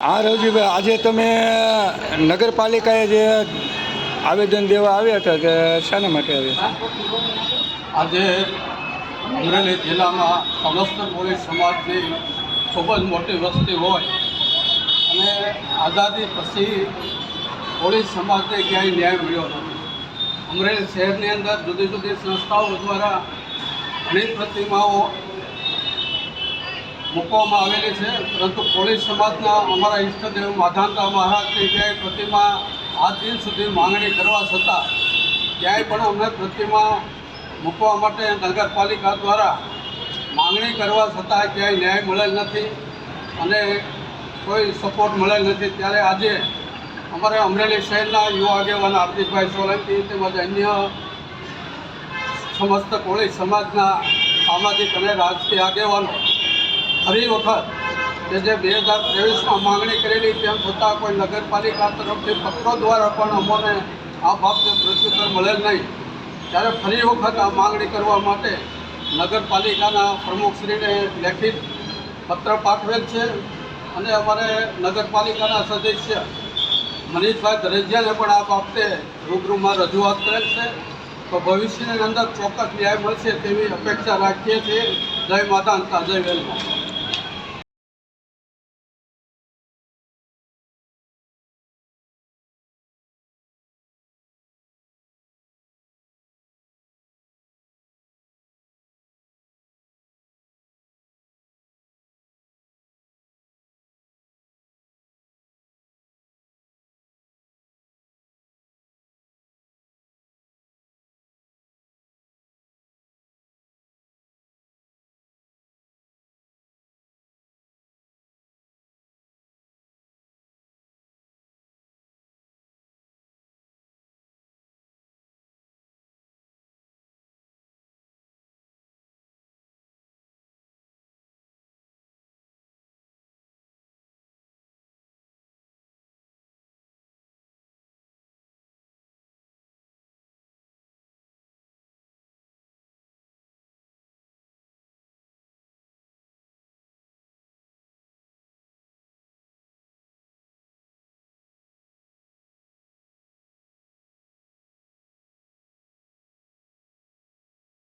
હા રવજીભાઈ, આજે તમે નગરપાલિકાએ જે આવેદન દેવા આવ્યા હતા કે શાના માટે આવ્યા? આજે અમરેલી જિલ્લામાં સમસ્ત કોળી સમાજની ખૂબ જ મોટી વસ્તી હોય અને આઝાદી પછી કોળી સમાજને ક્યાંય ન્યાય મળ્યો નથી. અમરેલી શહેરની અંદર જુદી જુદી સંસ્થાઓ દ્વારા ઘણી પ્રતિમાઓ મૂકવામાં આવેલી છે, પરંતુ કોળી સમાજના અમારા ઈષ્ટદેવ માધાંતા મહારાજની ક્યાંય પ્રતિમા આજ દિન સુધી માંગણી કરવા છતાં ક્યાંય પણ અમને પ્રતિમા મૂકવા માટે નગરપાલિકા દ્વારા માંગણી કરવા છતાં ક્યાંય ન્યાય મળેલ નથી અને કોઈ સપોર્ટ મળેલ નથી. ત્યારે આજે અમારે અમરેલી શહેરના યુવા આગેવાન હાર્દિકભાઈ સોલંકી તેમજ અન્ય સમસ્ત કોળી સમાજના સામાજિક અને રાજકીય આગેવાનો ફરી વખત કે જે 2023માં માંગણી કરેલી તેમ છતાં કોઈ નગરપાલિકા તરફથી પત્રો દ્વારા પણ અમને આ બાબતે પ્રત્યુત્તર મળેલ નહીં. ત્યારે ફરી વખત આ માંગણી કરવા માટે નગરપાલિકાના પ્રમુખશ્રીને લેખિત પત્ર પાઠવેલ છે અને અમારે નગરપાલિકાના સદસ્ય મનીષભાઈ ધરેજિયાને પણ આ બાબતે રૂબરૂમાં રજૂઆત કરેલ છે. તો ભવિષ્યની અંદર ચોક્કસ ન્યાય મળશે તેવી અપેક્ષા રાખીએ છીએ. જય માતા, જય વેલમાં.